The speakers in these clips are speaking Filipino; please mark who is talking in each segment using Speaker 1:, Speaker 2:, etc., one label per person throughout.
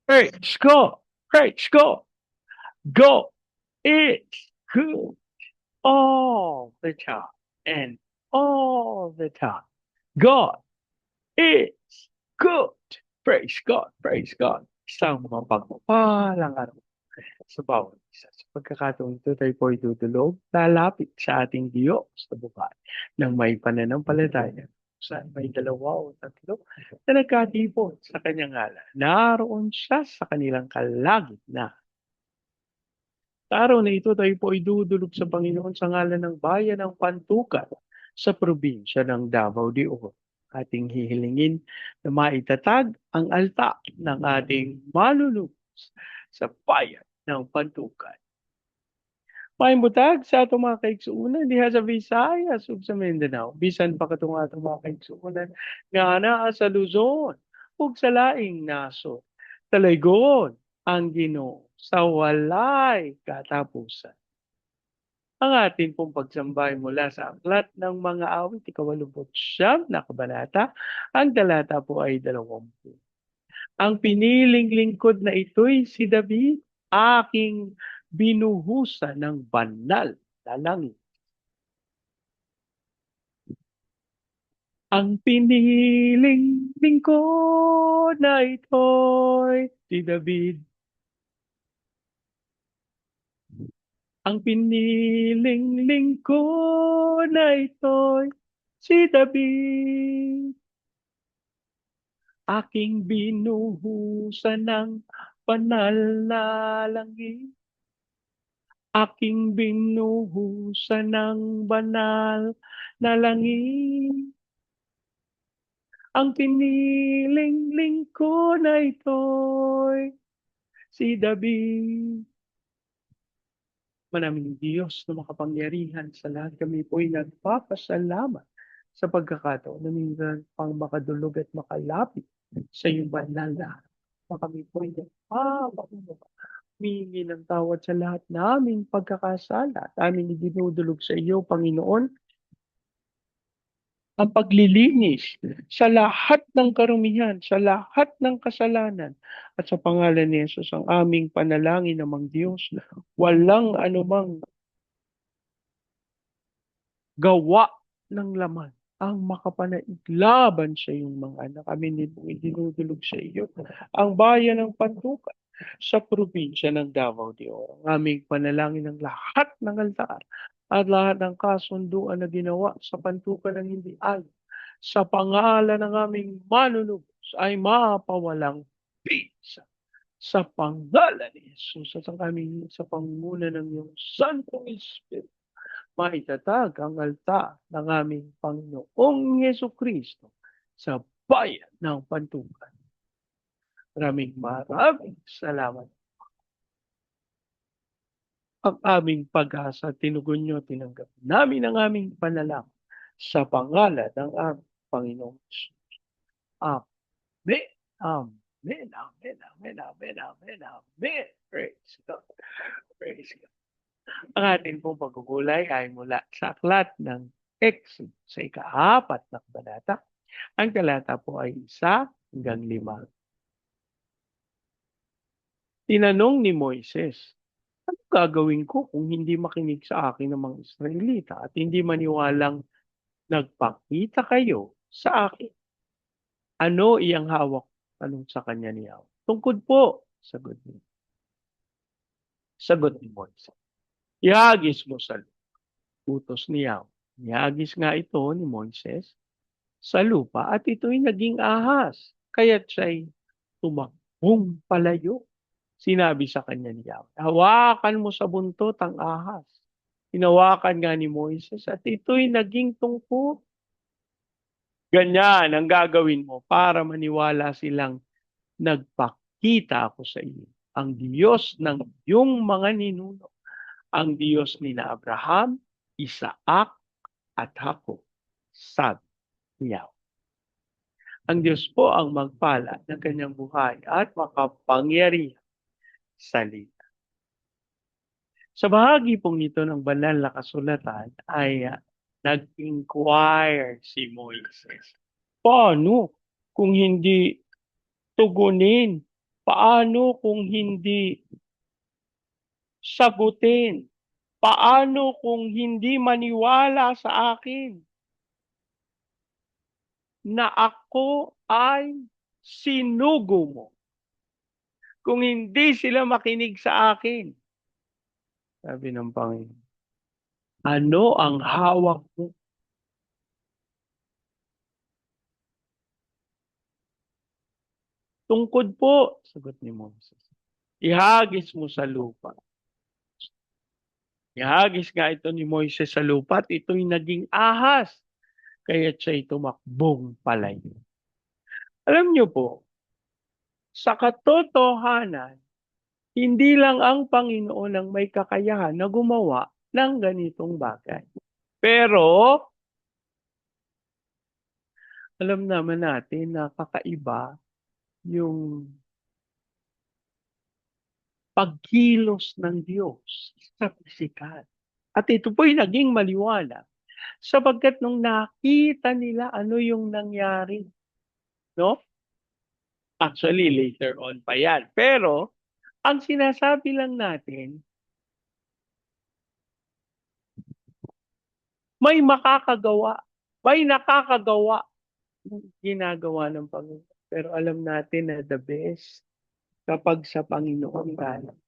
Speaker 1: Praise God. Praise God. Go. It's good all the time and all the time. God is good. Praise God. Praise God. Isang mapagpalang araw sa bawat isa. Sa pagkakataon ito, tayo po ay tutulog, lalapit sa ating Diyos sa buhay ng may pananampalataya. Saan may dalawa o tatlo na nagkatipon sa kanyang ngalan. Naroon siya sa kanilang kalagitnaan. Sa araw na ito, tayo po ay dudulog sa Panginoon sa ngalan ng bayan ng Pantukan sa probinsya ng Davao de Oro. Ating hihilingin na maitatag ang altar ng ating manunubos sa bayan ng Pantukan. Maimbutag sa atong mga kaigsuunan diha sa Visayas ug sa Mindanao. Bisan pa katong atong mga kaigsuunan nga naa sa Luzon ug sa laing naso. Talaygon ang Ginoo sa walay katapusan. Ang atin pong pagsambay mula sa aklat ng mga awit, ikawalumput siyam na kabanata, ang talata po ay 20. Ang piniling lingkod na ito'y si David, aking binuhusan ng banal na langit. Ang piniling lingkod na ito'y si David. Ang piniling lingkod na ito'y si David. Aking binuhusan ng banal na langit. Aking binuhusan ng banal na langit. Ang piniling lingkod na ito'y si David. Manaming Diyos na makapangyarihan sa lahat, kami po'y nagpapasalamat sa pagkakataon na minsan pang makadulog at makalapit sa iyong banal na araw. Kami po'y nagpapasalamat. Humingi ng tawad sa lahat naming pagkakasala at aming idinudulog sa iyo, Panginoon, ang paglilinis sa lahat ng karumihan, sa lahat ng kasalanan. At sa pangalan ni Jesus, ang aming panalangin namang Diyos, walang anumang gawa ng laman ang makapanailaban sa iyong mga anak. Kami nito idinudulog sa iyo. Ang bayan ng Pantukan sa probinsya ng Davao de Oro. Ang aming panalangin ng lahat ng altar at lahat ng kasunduan na ginawa sa Pantukan ng hindi ayon sa pangalan ng aming manunubos ay mapawalang bisa sa pangalan ni Jesus at ang aming sa panguna ng iyong Santong Espiritu maitatag ang altar ng aming Panginoong Yesu-Kristo sa bayan ng Pantukan. Maraming salamat. Ang aming pag-asa, tinugon nyo, tinanggap namin ang aming panalangin sa pangalan ng aming Panginoong Jesus. Amen. Amen. Amen. Amen. Amen. Amen. Amen. Praise God. Praise God. Ang ating pong pagugulay ay mula sa aklat ng Exodus sa ika-4 na kabanata. Ang talata po ay 1 hanggang 5. Tinanong ni Moises, ano gagawin ko kung hindi makinig sa akin ng mga Israelita at hindi maniwalang nagpakita kayo sa akin? Ano iyang hawak? Tanong sa kanya ni Yahweh. Tungkod po, sagot ni Moises. Ihagis mo sa utos ni Yahweh. Ihagis nga ito ni Moises sa lupa at ito'y naging ahas. Kaya't siya'y tumakbong palayo. Sinabi sa kanya ni Yahweh, hawakan mo sa buntot ang ahas. Hinawakan nga ni Moises at ito'y naging tungkod. Ganyan ang gagawin mo para maniwala silang nagpakita ako sa iyo. Ang Diyos ng iyong mga ninuno. Ang Diyos ni na Abraham, Isaac, at Jacob. Sabi niya. Ang Diyos po ang magpala ng kanyang buhay at makapangyarihan salita. Sa bahagi pong nito ng banal na kasulatan ay nag-inquire si Moises. Paano kung hindi tugunin Paano kung hindi sagutin? Paano kung hindi maniwala sa akin na ako ay sinugo mo? Kung hindi sila makinig sa akin, sabi ng Panginoon, ano ang hawak mo? Tungkod po, sagot ni Moses. Ihagis mo sa lupa. Ihagis nga ito ni Moises sa lupa at ito'y naging ahas. Kaya siya'y tumakbong palayo. Alam niyo po, sa katotohanan, hindi lang ang Panginoon ang may kakayahan na gumawa ng ganitong bagay. Pero, alam naman natin na kakaiba yung pagkilos ng Diyos sa pisikal. At ito po'y naging maliwanag sapagkat nung nakita nila ano yung nangyari, no? Actually, later on pa yan. Pero, ang sinasabi lang natin, may makakagawa, may nakakagawa ng ginagawa ng Panginoon. Pero alam natin na the best kapag sa Panginoon tayo.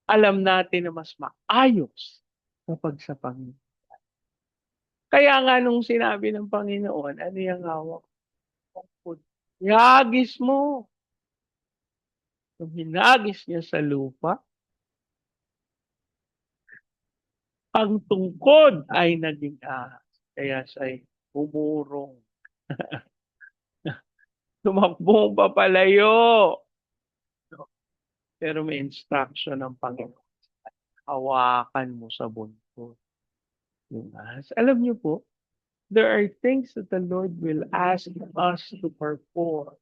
Speaker 1: Alam natin na mas maayos kapag sa Panginoon. Kaya nga nung sinabi ng Panginoon, ano yung hawak mo? Ihagis mo. Nung hinagis niya sa lupa, ang tungkod ay naging ahas. Kaya siya'y umurong. Tumakbong papalayo. Pero may instruction ng Panginoon. Hawakan mo sa buntot yung ahas. Alam niyo po, there are things that the Lord will ask us to perform.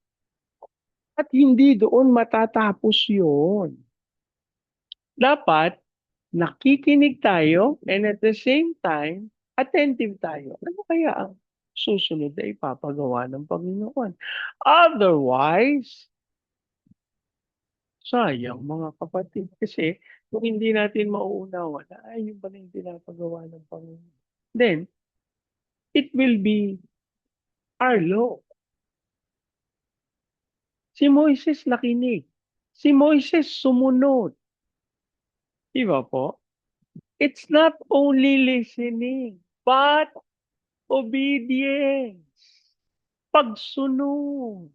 Speaker 1: At hindi doon matatapos yun. Dapat, nakikinig tayo and at the same time, attentive tayo. Ano kaya ang susunod na ipapagawa ng Panginoon? Otherwise, sayang mga kapatid. Kasi kung hindi natin mauunawa na, ay, yun pala yung pinapagawa ng Panginoon. Then, it will be our law. Si Moises nakinig. Si Moises sumunod. Di ba po? It's not only listening, but obedience. Pagsunod.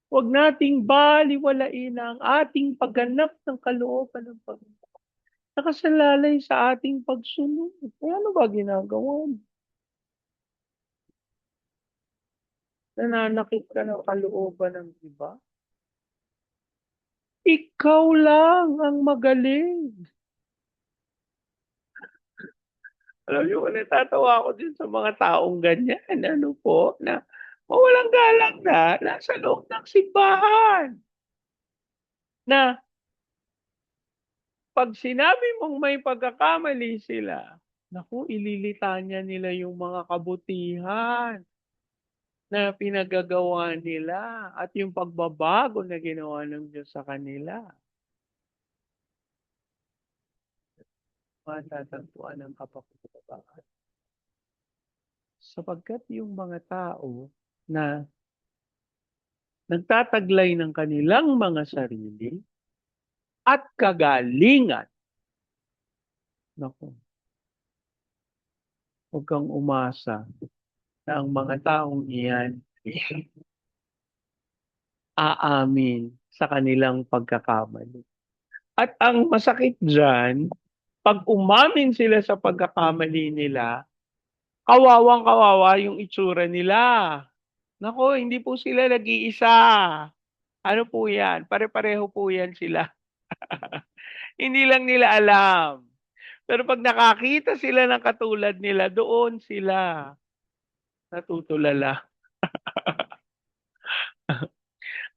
Speaker 1: Huwag nating baliwalain ang ating pagganap ng kalooban ng Panginoon. Nakasalalay sa ating pagsunod. Kaya ano ba ginagawa mo? Nananakit ka ng kalooban ng iba? Ikaw lang ang magaling. Alam niyo, natatawa ako din sa mga taong ganyan. Ano po, na mawalang galang na, nasa loob ng simbahan. Na pag sinabi mong may pagkakamali sila, naku, ililitanya nila yung mga kabutihan na pinagagawa nila at yung pagbabago na ginawa ng Diyos sa kanila. Matatagpuan ng kapakinabangan. Sapagkat yung mga tao na nagtataglay ng kanilang mga sarili at kagalingan, naku, huwag kang umasa na ang mga taong iyan aamin sa kanilang pagkakamali. At ang masakit dyan, pag umamin sila sa pagkakamali nila, kawawang-kawawa yung itsura nila. Nako, hindi po sila nag-iisa. Ano po yan? Pare-pareho po yan sila. Hindi lang nila alam. Pero pag nakakita sila ng katulad nila, doon sila natutulala.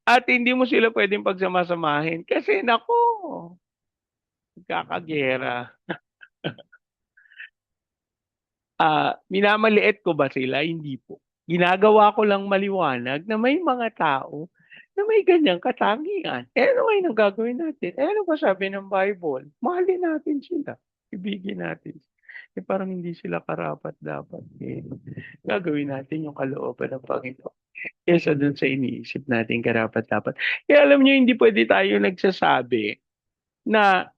Speaker 1: At hindi mo sila pwedeng pagsamasamahin kasi nako, kakagera. Minamaliit ko ba sila? Hindi po. Ginagawa ko lang maliwanag na may mga tao na may ganyang katangian. Ano ngayon ang gagawin natin? Ano ba sabi ng Bible? Mahalin natin sila. Ibigin natin. Parang hindi sila karapat-dapat. Gagawin natin yung kalooban ng Panginoon. Kesa dun sa iniisip natin karapat-dapat. Kaya alam niyo, hindi pwede tayo nagsasabi na,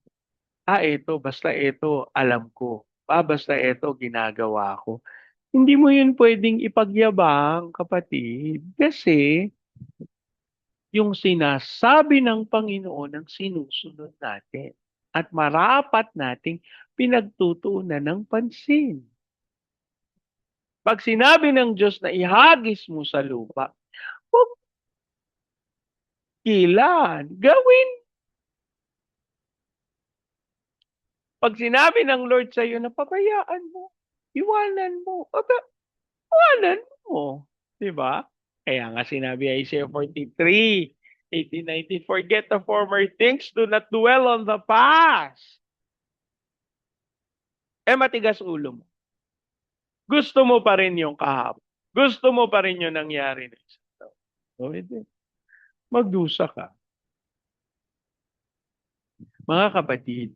Speaker 1: basta ito, alam ko. Basta ito, ginagawa ko. Hindi mo yun pwedeng ipagyabang, kapatid. Kasi, yung sinasabi ng Panginoon ang sinusunod natin. At marapat nating pinagtutuunan ng pansin. Pag sinabi ng Diyos na ihagis mo sa lupa, huwag kilan, gawin. Pag sinabi ng Lord sa iyo na pabayaan mo, iwanan mo, iwanan mo. Diba? Kaya nga sinabi Isaiah 43, 18, 19, forget the former things, do not dwell on the past. Matigas ulo mo. Gusto mo pa rin yung kahapon. Gusto mo pa rin yung nangyari na isang taon. So, magdusa ka. Mga kapatid,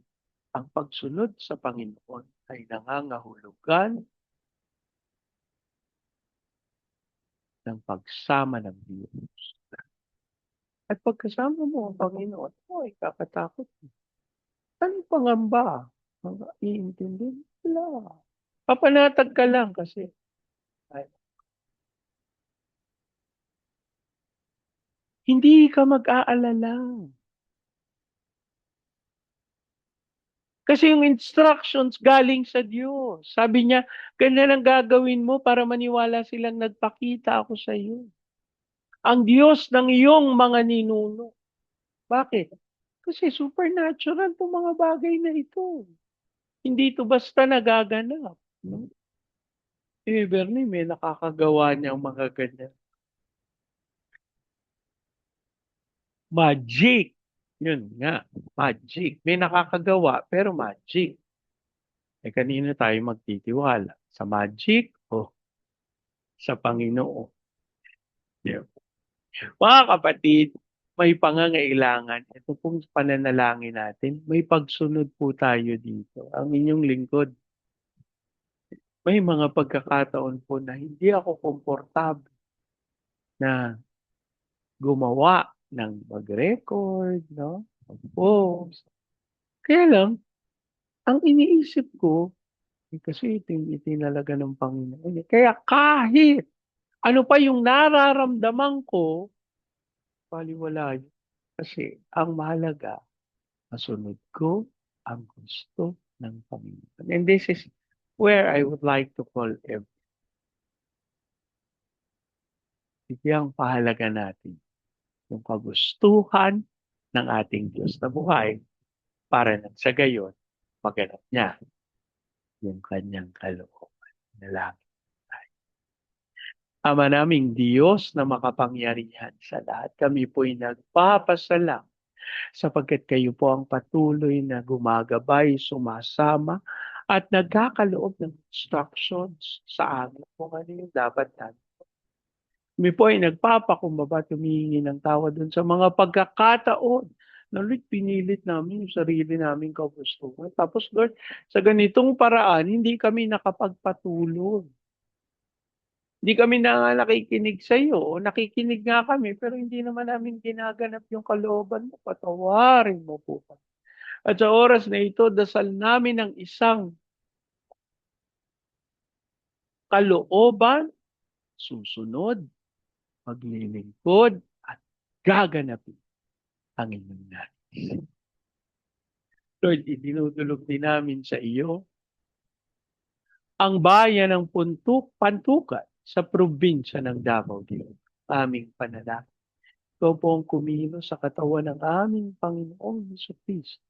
Speaker 1: ang pagsunod sa Panginoon ay nangangahulugan ng pagsama ng Diyos. At pagkasama mo ang Panginoon, ay kakatakot mo. Anong pangamba? Mga iintindi? Wala. Papanatag ka lang kasi hindi ka mag-aalala. Kasi yung instructions galing sa Diyos. Sabi niya, ganyan ang gagawin mo para maniwala silang nagpakita ako sa iyo. Ang Diyos ng iyong mga ninuno. Bakit? Kasi supernatural itong mga bagay na ito. Hindi ito basta nagaganap. No? Bernie, may nakakagawa niyang mga ganyan. Magic. Yun nga, magic. May nakakagawa, pero magic. Kanino tayo magtitiwala? Sa magic o sa Panginoon? Yeah. Mga kapatid, may pangangailangan. Ito pong pananalangin natin. May pagsunod po tayo dito. Ang inyong lingkod. May mga pagkakataon po na hindi ako komportable na gumawa ng mag-record, no? Mag-post. Kaya lang, ang iniisip ko, kasi itinalaga ng Panginoon. Kaya kahit ano pa yung nararamdaman ko, paliwala yun. Kasi ang mahalaga, masunod ko ang gusto ng Panginoon. And this is where I would like to call everyone. Bigyan pahalaga natin yung kagustuhan ng ating Diyos na buhay para nang sa gayon, maganap niya yung kanyang kalooban. Nalangin tayo. Ama naming Diyos na makapangyarihan sa lahat, kami po'y nagpapasalam sapagkat kayo po ang patuloy na gumagabay, sumasama, at nagkakaloob ng instructions sa amin kung ano yung dapat natin. Kami po ay nagpapakumbaba at humihingi ng tawad dun sa mga pagkakataon na Lord, pinilit namin yung sarili namin kagustuhan. Tapos Lord, sa ganitong paraan, hindi kami nakapagpatuloy. Hindi kami na nakikinig sa iyo o nakikinig nga kami pero hindi naman namin ginaganap yung kalooban mo. Patawarin mo po. At sa oras na ito, dasal namin ang isang kalooban, susunod, maglilingkod, at gaganapin ang inyong nais. Lord, idinudulog din namin sa iyo ang bayan ng Pantukan sa probinsya ng Davao del aming panalangin. Ikaw po ang kumilo sa katawan ng aming Panginoong Jesucristo.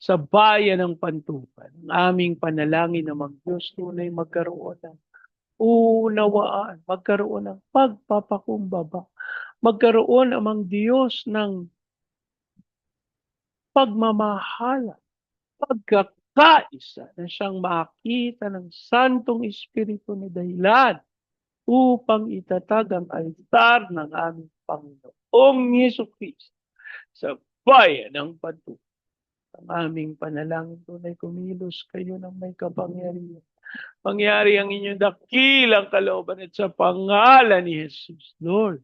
Speaker 1: Sa bayan ng Pantukan, ang aming panalangin namang Diyos tunay magkaroon ng unawaan, magkaroon ng pagpapakumbaba, magkaroon amang Diyos ng pagmamahala, pagkakaisa na siyang makita ng Santong Espiritu na dahilan upang itatag ang altar ng aming Panginoong Yesu-Kristo sa bayan ng Bantu. Ang aming panalangin tunay kumilos kayo ng may kapangyarihan. Mangyari ang inyong dakilang kalooban at sa pangalan ni Jesus, Lord,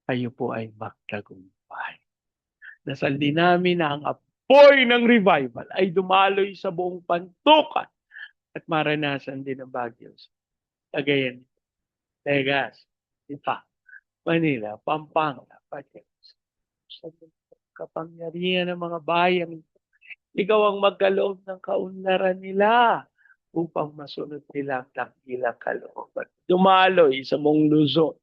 Speaker 1: kayo po ay magtagumpay. Dasal din namin na ang apoy ng revival ay dumaloy sa buong pantukan at maranasan din ang Baguio, Cagayan, Tegas, Ipa, Manila, Pampanga, Pateros. Sa kapangyarihan ng mga bayang ikaw ang magkaloob ng kaunlaran nila upang masunod nila ang dakilang kalooban. Dumaloy sa mong Luzon,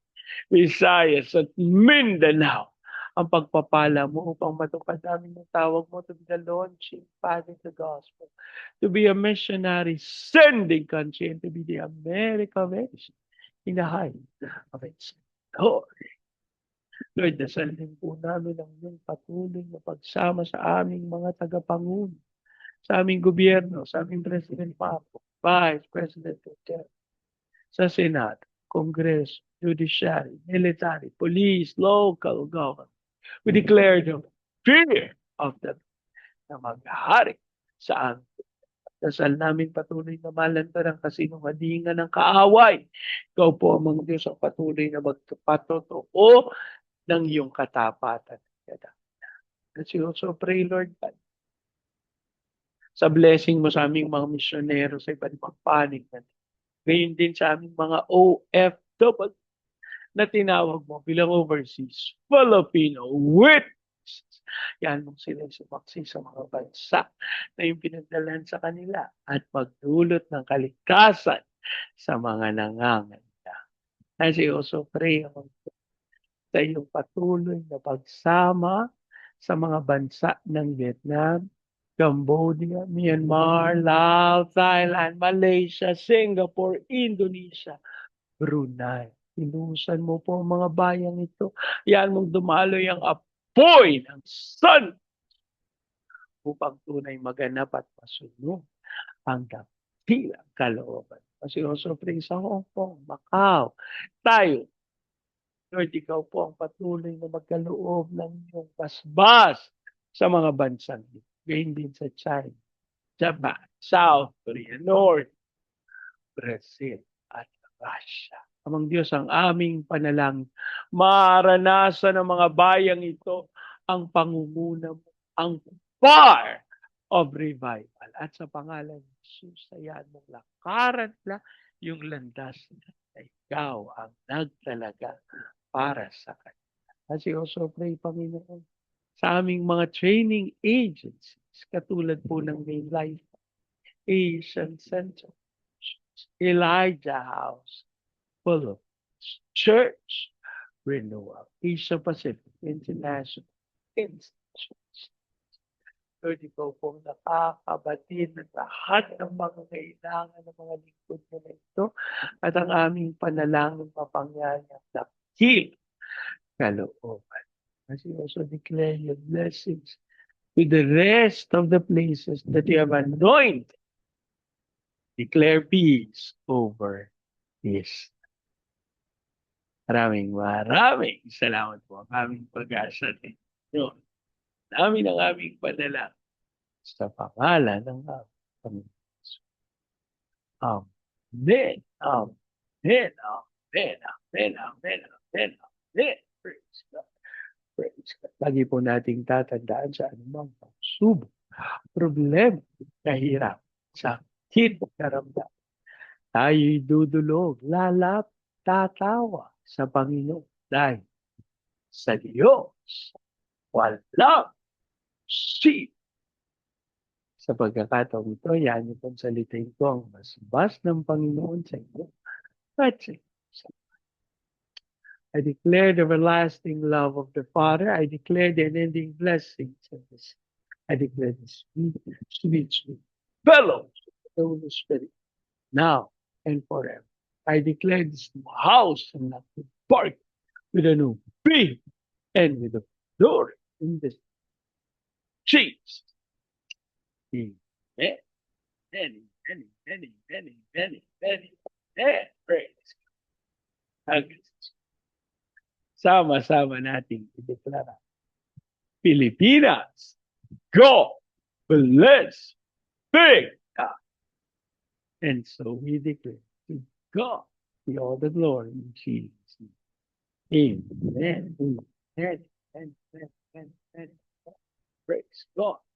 Speaker 1: Visayas at Mindanao ang pagpapala mo upang matupad namin ang tawag mo to be the launching pad of the gospel, to be a missionary sending country and to be the America of Asia in the height of its glory. Lord, dasaldin po namin ang iyong patuloy na pagsama sa aming mga tagapangulo, sa aming gobyerno, sa aming President Papo, Vice President Duterte, sa Senado, Kongreso, Judiciary, Military, Police, Local Government. We declare the fear of the na maghari sa amin. Dasal namin patuloy na malanta ng kasinungalingan ng kaaway. Ikaw po amang Diyos ang patuloy na magpatotoo ng iyong katapatan. As you also pray, Lord God, sa blessing mo sa aming mga misyonero sa iba't ibang panig natin. Ngayon din sa aming mga OFW na tinawag mo bilang overseas Filipino witnesses. Yan mong sila sumaksi sa mga bansa na yung pinagdalan sa kanila at magdulot ng kaligtasan sa mga nangangailangan. As I also pray sa iyong patuloy na pagsama sa mga bansa ng Vietnam, Cambodia, Myanmar, Laos, Thailand, Malaysia, Singapore, Indonesia, Brunei. Ilusan mo po ang mga bayang ito. Yan mong dumaloy ang apoy ng sun upang tunay maganap at masunod ang dakilang kalooban. Kasi also pray sa Hong Kong, Macau, tayo. Lord, ikaw po ang patuloy na magkaloob ng iyong basbas sa mga bansang ito. Gayun din sa China, Japan, South Korea, North, Brazil, at Russia. Amang Diyos, ang aming panalangin, maranasan ng mga bayang ito ang pangunguna mo, ang fire of revival. At sa pangalan ni Jesus, sayaan mong lakaran na yung landas na ikaw ang nagtalaga para sa kanya. As we also pray, Panginoon, sa aming mga training agencies, katulad po ng Main Life, Asian Center, Elijah House, Philippines, Church Renewal, Asia Pacific International Institute. Lord, ikaw pong nakakabatid ng lahat ng mga kailangan ng mga lingkod mo na ito at ang aming panalangin mapangyari ang dakil kalooban. As you also declare your blessings with the rest of the places that you have anointed. Declare peace over this. Maraming salamat po. Ang aming pag-asa ninyo. Namin ang aming padala sa pangalan ng Panginoon. Amen. Amen. Amen. Amen. Amen. Amen. Amen. Praise God. Praise God. Lagi po nating tatandaan sa anumang pagsubok, problema, kahirap, sakit, karamdaman. Tayo'y dudulog, lalap, tatawa sa Panginoon dahil sa Diyos walang si. Sa pagkakataong ito, yan yung salitain ko ang basbas ng Panginoon sa inyo. At sa I declare the everlasting love of the Father. I declare the unending blessings of the Son. I declare the sweet, sweet, sweet fellowship of the Holy Spirit now and forever. I declare this new house and not the park with a new being and with a glory in this Jesus. Amen. Amen. Amen. Amen. Amen. Amen. Amen. Praise God. sama-sama nating ideklara. Pilipinas, go! Bless big time. And so we declare to God be all the glory in Jesus' name. Amen. Amen. Amen. Amen. Amen. Praise God.